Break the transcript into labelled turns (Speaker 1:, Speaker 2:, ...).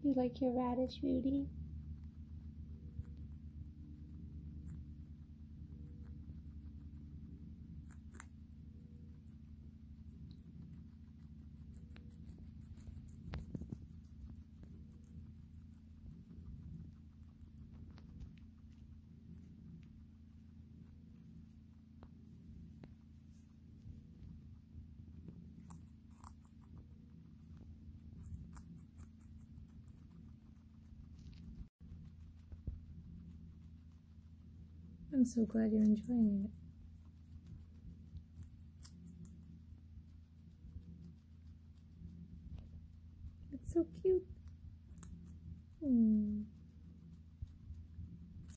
Speaker 1: You like your radish, Beauty? I'm so glad you're enjoying it. It's so cute.